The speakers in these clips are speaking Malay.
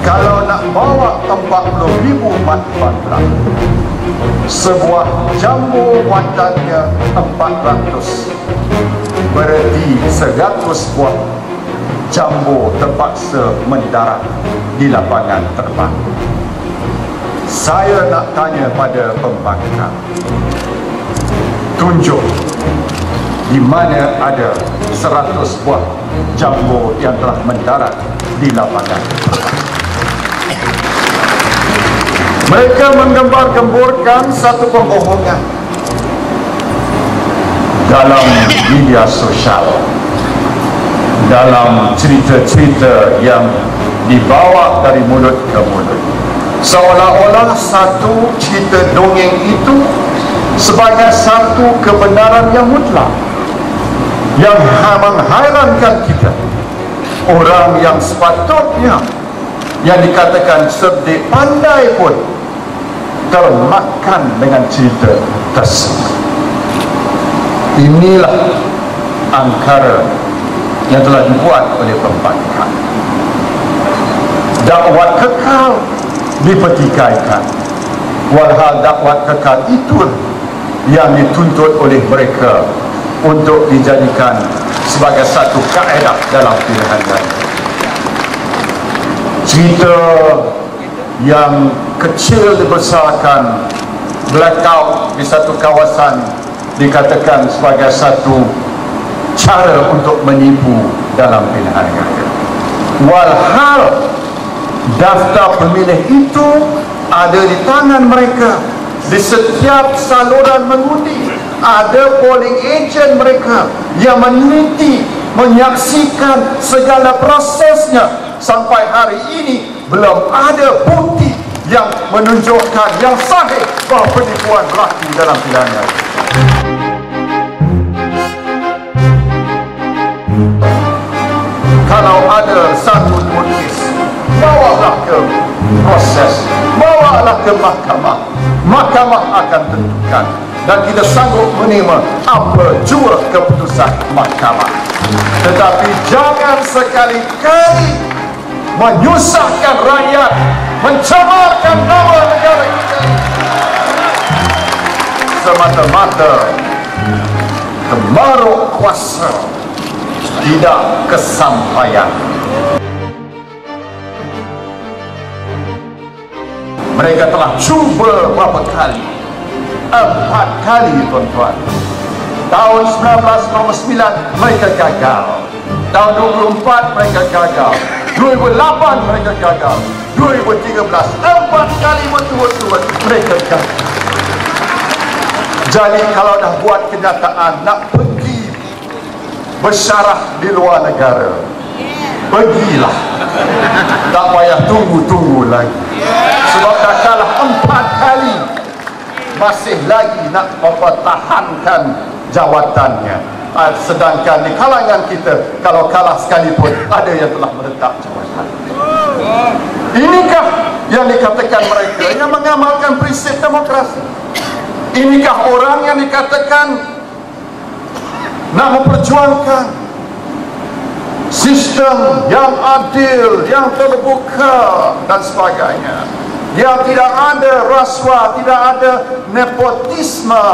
Kalau nak bawa 40,000 mat panggang, sebuah jambu muatannya 400, berarti 100 buah jambu terpaksa mendarat di lapangan terbang. Saya nak tanya pada pembangkang, tunjuk di mana ada 100 buah jambu yang telah mendarat di lapangan terbang. Mereka menggembar-gemburkan satu pembohongan dalam media sosial, dalam cerita-cerita yang dibawa dari mulut ke mulut, seolah-olah satu cerita dongeng itu sebagai satu kebenaran yang mutlak, yang menghairankan kita. Orang yang sepatutnya yang dikatakan cerdik pandai pun termakan dengan cerita tersebut. Inilah angkara yang telah dibuat oleh pembangkang. Dakwat kekal dipertikaikan, walhal dakwat kekal itu yang dituntut oleh mereka untuk dijadikan sebagai satu kaedah dalam pilihan raya. Cerita yang kecil dibesarkan, blackout di satu kawasan dikatakan sebagai satu cara untuk menipu dalam pilihan raya. Walhal daftar pemilih itu ada di tangan mereka. Di setiap saluran mengundi ada polling agent mereka yang meneliti, menyaksikan segala prosesnya. Sampai hari ini belum ada bukti yang menunjukkan yang sahih bahawa penipuan berlaku dalam pilihan raya. Kalau ada satu kes, bawalah ke proses, bawalah ke mahkamah. Mahkamah akan tentukan, dan kita sanggup menerima apa jua keputusan mahkamah. Tetapi jangan sekali-kali menyusahkan rakyat, mencemarkan nama negara kita semata-mata kemaruk kuasa tidak kesampaian. Mereka telah cuba berapa kali? 4 kali, tuan-tuan. Tahun 1999 mereka gagal. Tahun 2004 mereka gagal. 2008 mereka gagal. 2013 4 kali berturut-turut mereka gagal. Jadi kalau dah buat kenyataan nak pergi bersyarah di luar negara, pergilah. Tak payah tunggu-tunggu lagi. Sebab dah kalah 4 kali, masih lagi nak mempertahankan jawatannya. Sedangkan di kalangan kita, kalau kalah sekalipun ada yang telah menetap jawatan. Inikah yang dikatakan mereka yang mengamalkan prinsip demokrasi? Inikah orang yang dikatakan nak memperjuangkan sistem yang adil, yang terbuka dan sebagainya, yang tidak ada rasuah, tidak ada nepotisme?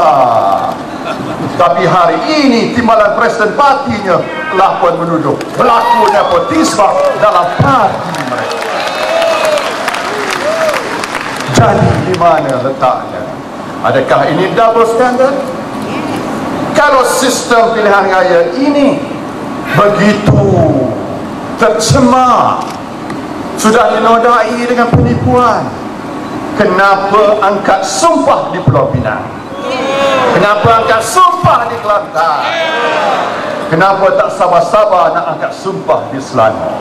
Tapi hari ini timbalan Presiden partinya telah pun menuduh berlaku nepotisme dalam parti mereka. Jadi di mana letaknya? Adakah ini double standard? Kalau sistem pilihan raya ini begitu tercemar, sudah dinodai dengan penipuan, kenapa angkat sumpah di Pulau Pinang? Kenapa angkat sumpah di Kelantan? Kenapa tak sabar-sabar nak angkat sumpah di Selangor?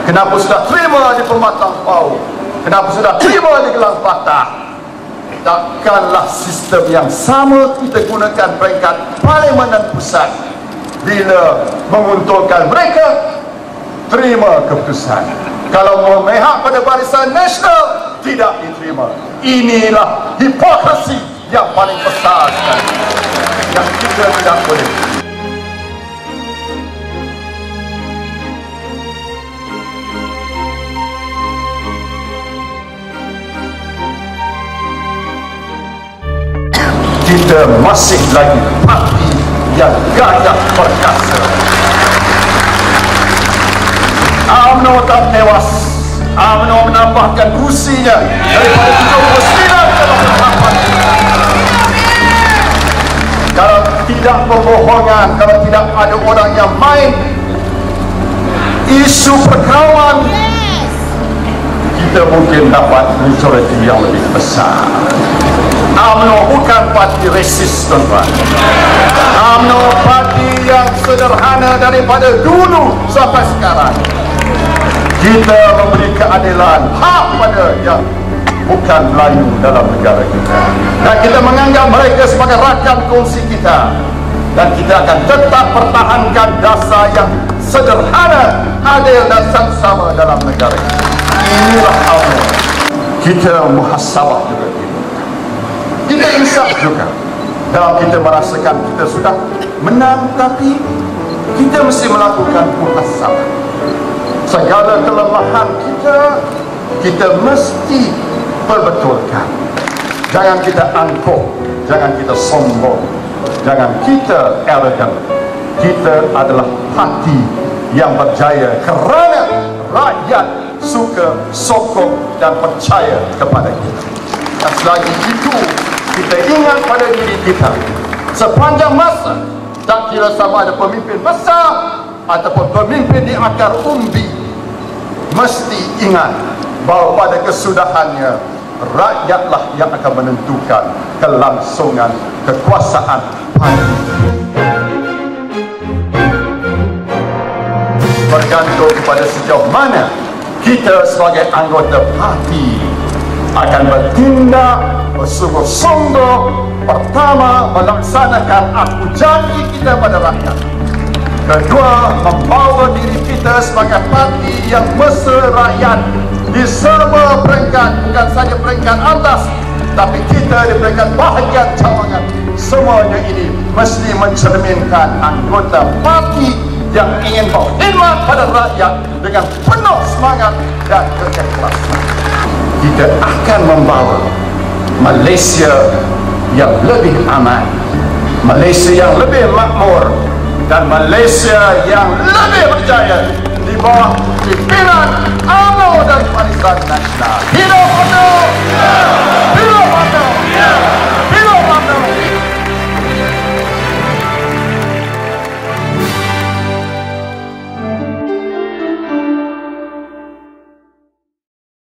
Kenapa sudah terima di Pematang Pau? Kenapa sudah terima di Gelang Patah? Takkanlah sistem yang sama kita gunakan peringkat Parlimen dan Pusat bila menguntungkan mereka terima keputusan. Kalau memihak pada barisan nasional tidak diterima. Inilah hipokrasi yang paling besar sekali yang kita tidak boleh. kita masih lagi parti yang gagah perkasa. UMNO tak tewas. UMNO menambahkan kursinya daripada 79 ke 88. Kalau tidak pembohongan, kalau tidak ada orang yang main isu perkawan, kita mungkin dapat majoriti yang lebih besar. UMNO bukan parti resis, tuan-tuan. UMNO parti yang sederhana daripada dulu sampai sekarang. Kita memberi keadilan hak pada yang bukan Melayu dalam negara kita, dan kita menganggap mereka sebagai rakan kongsi kita, dan kita akan tetap pertahankan dasar yang sederhana, adil dan sama dalam negara kita. Inilah UMNO. Kita muhasabah juga, kita insaf juga. Kalau kita merasakan kita sudah menang, tapi kita mesti melakukan muhasabah. Segala kelemahan kita mesti perbetulkan. Jangan kita angkuh, jangan kita sombong, jangan kita arrogant. Kita adalah parti yang berjaya kerana rakyat suka, sokong dan percaya kepada kita. Dan selagi itu kita ingat pada diri kita sepanjang masa, tak kira sama ada pemimpin besar ataupun pemimpin di akar umbi, mesti ingat bahawa pada kesudahannya rakyatlah yang akan menentukan kelangsungan kekuasaan parti. Bergantung pada sejauh mana kita sebagai anggota parti akan bertindak bersungguh-sungguh. Pertama, melaksanakan aku janji kita pada rakyat. Kedua, membawa diri kita sebagai parti yang mesra rakyat di semua peringkat, bukan saja peringkat atas, tapi kita di peringkat bahagian cawangan. Semuanya ini mesti mencerminkan anggota parti yang ingin berkhidmat pada rakyat dengan penuh semangat dan keikhlasan. Kita akan membawa Malaysia yang lebih aman, Malaysia yang lebih makmur, dan Malaysia yang lebih berjaya di bawah pimpinan UMNO dan Barisan Nasional. Hidup UMNO!